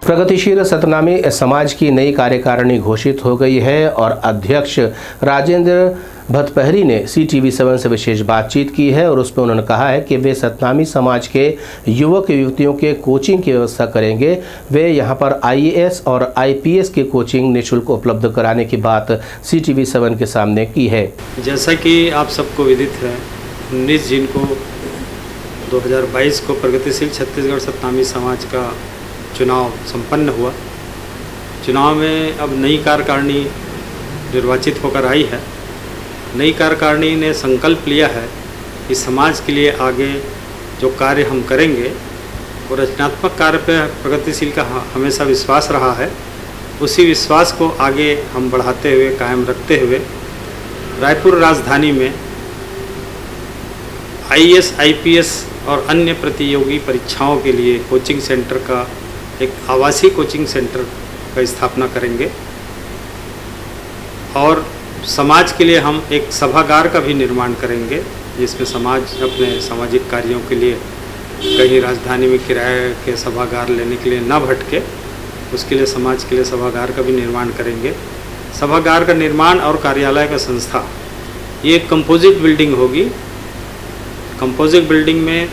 प्रगतिशील सतनामी समाज की नई कार्यकारिणी घोषित हो गई है और अध्यक्ष राजेंद्र भतपहरी ने CTV7 से विशेष बातचीत की है और उसमें उन्होंने कहा है कि वे सतनामी समाज के युवक युवतियों के कोचिंग की व्यवस्था करेंगे। वे यहां पर IAS और IPS की कोचिंग निःशुल्क उपलब्ध कराने की बात CTV7 के सामने की है। जैसा कि आप सबको विदित है, 19 जून को 2022 को प्रगतिशील छत्तीसगढ़ सतनामी समाज का चुनाव संपन्न हुआ। चुनाव में अब नई कार्यकारिणी निर्वाचित होकर आई है। नई कार्यकारिणी ने संकल्प लिया है कि समाज के लिए आगे जो कार्य हम करेंगे वो रचनात्मक कार्य पर प्रगतिशील का हमेशा विश्वास रहा है। उसी विश्वास को आगे हम बढ़ाते हुए, कायम रखते हुए रायपुर राजधानी में IAS, IPS और अन्य प्रतियोगी परीक्षाओं के लिए कोचिंग सेंटर का एक आवासीय कोचिंग सेंटर का स्थापना करेंगे और समाज के लिए हम एक सभागार का भी निर्माण करेंगे, जिसमें समाज अपने सामाजिक कार्यों के लिए कहीं राजधानी में किराए के सभागार लेने के लिए न भटके, उसके लिए समाज के लिए सभागार का भी निर्माण करेंगे। सभागार का निर्माण और कार्यालय का संस्था, ये एक कंपोजिट बिल्डिंग होगी। कंपोजिट बिल्डिंग में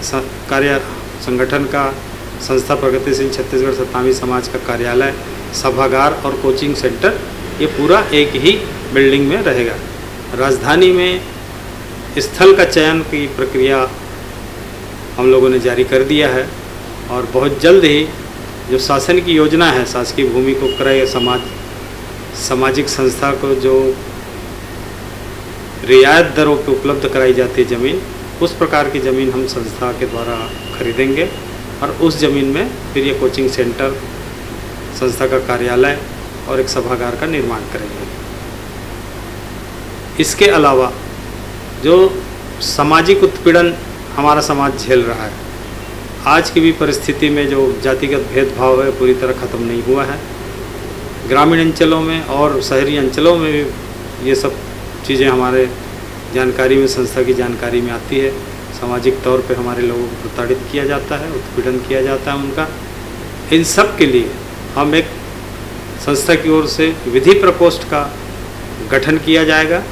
कार्य संगठन का संस्था प्रगतिशील छत्तीसगढ़ सतनामी समाज का कार्यालय, सभागार और कोचिंग सेंटर, ये पूरा एक ही बिल्डिंग में रहेगा। राजधानी में स्थल का चयन की प्रक्रिया हम लोगों ने जारी कर दिया है और बहुत जल्द ही जो शासन की योजना है, शासकीय भूमि को क्रय सामाजिक संस्था को जो रियायत दरों पर उपलब्ध कराई जाती है ज़मीन, उस प्रकार की ज़मीन हम संस्था के द्वारा खरीदेंगे और उस ज़मीन में फिर ये कोचिंग सेंटर, संस्था का कार्यालय और एक सभागार का निर्माण करेंगे। इसके अलावा जो सामाजिक उत्पीड़न हमारा समाज झेल रहा है, आज की भी परिस्थिति में जो जातिगत भेदभाव है पूरी तरह ख़त्म नहीं हुआ है। ग्रामीण अंचलों में और शहरी अंचलों में भी ये सब चीज़ें हमारे जानकारी में, संस्था की जानकारी में आती है। सामाजिक तौर पे हमारे लोगों को प्रताड़ित किया जाता है, उत्पीड़न किया जाता है उनका। इन सब के लिए हम एक संस्था की ओर से विधि प्रकोष्ठ का गठन किया जाएगा,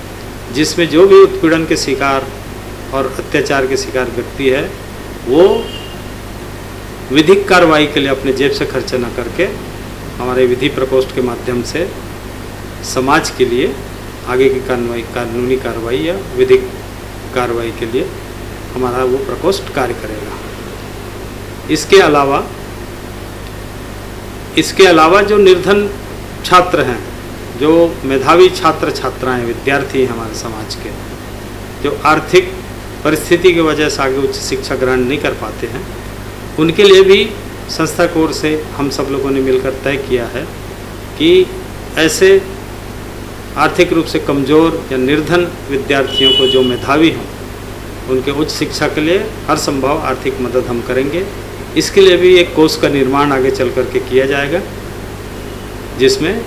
जिसमें जो भी उत्पीड़न के शिकार और अत्याचार के शिकार व्यक्ति है वो विधिक कार्रवाई के लिए अपने जेब से खर्चा न करके हमारे विधि प्रकोष्ठ के माध्यम से समाज के लिए आगे की कानूनी कार्रवाई या विधिक कार्रवाई के लिए हमारा वो प्रकोष्ठ कार्य करेगा। इसके अलावा जो निर्धन छात्र हैं, जो मेधावी छात्र छात्राएं, विद्यार्थी हैं हमारे समाज के, जो आर्थिक परिस्थिति की वजह से आगे उच्च शिक्षा ग्रहण नहीं कर पाते हैं, उनके लिए भी संस्था की ओर से हम सब लोगों ने मिलकर तय किया है कि ऐसे आर्थिक रूप से कमज़ोर या निर्धन विद्यार्थियों को जो मेधावी हों, उनके उच्च शिक्षा के लिए हर संभव आर्थिक मदद हम करेंगे। इसके लिए भी एक कोष का निर्माण आगे चल करके किया जाएगा, जिसमें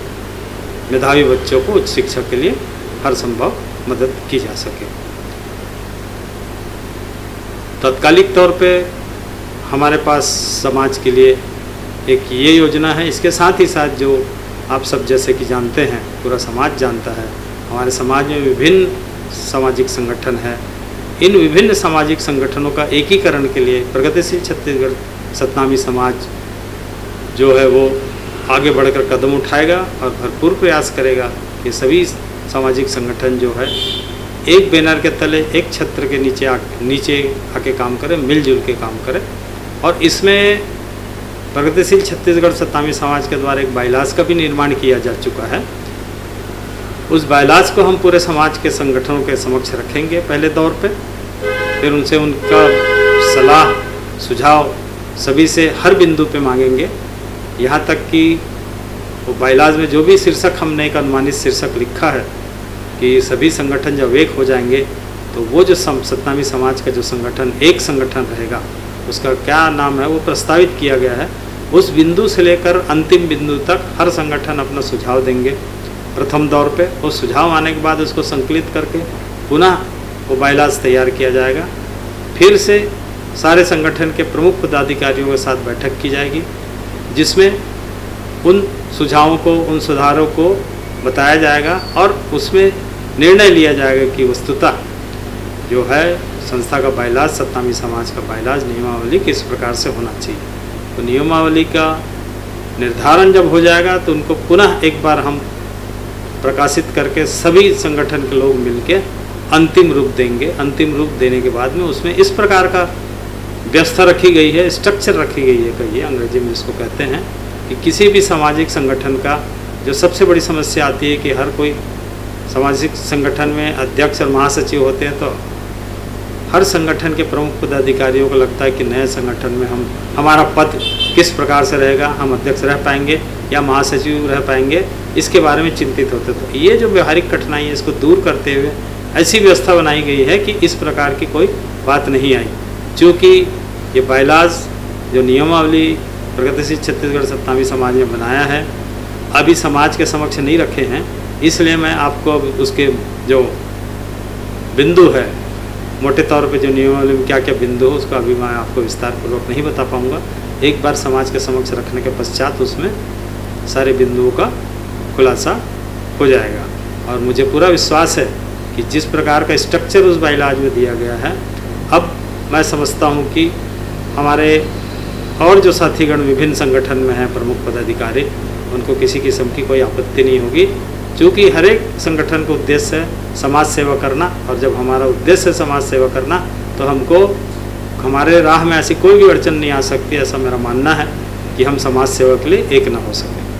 मेधावी बच्चों को उच्च शिक्षा के लिए हर संभव मदद की जा सके। तात्कालिक तौर पे हमारे पास समाज के लिए एक ये योजना है। इसके साथ ही साथ जो आप सब जैसे कि जानते हैं, पूरा समाज जानता है, हमारे समाज में विभिन्न सामाजिक संगठन है। इन विभिन्न सामाजिक संगठनों का एकीकरण के लिए प्रगतिशील छत्तीसगढ़ सतनामी समाज जो है वो आगे बढ़कर कदम उठाएगा और भरपूर प्रयास करेगा कि सभी सामाजिक संगठन जो है एक बैनर के तले, एक छत्र के नीचे आके काम करें, मिलजुल के काम करें। और इसमें प्रगतिशील छत्तीसगढ़ सतनामी समाज के द्वारा एक बाइलास का भी निर्माण किया जा चुका है। उस बाइलास को हम पूरे समाज के संगठनों के समक्ष रखेंगे पहले दौर पे, फिर उनसे उनका सलाह सुझाव सभी से हर बिंदु पे मांगेंगे। यहाँ तक कि वो बाइलास में जो भी शीर्षक हमने एक अनुमानित शीर्षक लिखा है कि सभी संगठन जब एक हो जाएंगे तो वो जो सतनामी समाज का जो संगठन एक संगठन रहेगा, उसका क्या नाम है वो प्रस्तावित किया गया है। उस बिंदु से लेकर अंतिम बिंदु तक हर संगठन अपना सुझाव देंगे प्रथम दौर पे। वो सुझाव आने के बाद उसको संकलित करके पुनः वो बाइलास तैयार किया जाएगा। फिर से सारे संगठन के प्रमुख पदाधिकारियों के साथ बैठक की जाएगी, जिसमें उन सुझावों को, उन सुधारों को बताया जाएगा और उसमें निर्णय लिया जाएगा कि वस्तुतः जो है संस्था का बायलाज, सतनामी समाज का बायलाज, नियमावली किस प्रकार से होना चाहिए। तो नियमावली का निर्धारण जब हो जाएगा तो उनको पुनः एक बार हम प्रकाशित करके सभी संगठन के लोग मिलके अंतिम रूप देंगे। अंतिम रूप देने के बाद में उसमें इस प्रकार का व्यवस्था रखी गई है, स्ट्रक्चर रखी गई है, कहिए अंग्रेजी में इसको कहते हैं, कि किसी भी सामाजिक संगठन का जो सबसे बड़ी समस्या आती है कि हर कोई सामाजिक संगठन में अध्यक्ष और महासचिव होते हैं, तो हर संगठन के प्रमुख पदाधिकारियों को लगता है कि नए संगठन में हमारा पद किस प्रकार से रहेगा, हम अध्यक्ष रह पाएंगे या महासचिव रह पाएंगे, इसके बारे में चिंतित होते। तो ये जो व्यवहारिक कठिनाई है इसको दूर करते हुए ऐसी व्यवस्था बनाई गई है कि इस प्रकार की कोई बात नहीं आई। चूँकि ये बायलाज जो नियमावली प्रगतिशील छत्तीसगढ़ सतनामी समाज ने बनाया है अभी समाज के समक्ष नहीं रखे हैं, इसलिए मैं आपको उसके जो बिंदु है, मोटे तौर पे जो नियमावली में क्या क्या बिंदु है उसका अभी मैं आपको विस्तार पूर्वक नहीं बता पाऊँगा। एक बार समाज के समक्ष रखने के पश्चात उसमें सारे बिंदुओं का खुलासा हो जाएगा। और मुझे पूरा विश्वास है कि जिस प्रकार का स्ट्रक्चर उस बायलाज में दिया गया है, अब मैं समझता हूँ कि हमारे और जो साथीगण विभिन्न संगठन में हैं, प्रमुख पदाधिकारी, उनको किसी किस्म की कोई आपत्ति नहीं होगी, क्योंकि हर एक संगठन का उद्देश्य है समाज सेवा करना। और जब हमारा उद्देश्य है समाज सेवा करना तो हमको हमारे राह में ऐसी कोई भी अड़चन नहीं आ सकती। ऐसा मेरा मानना है कि हम समाज सेवा के लिए एक न हो सकते।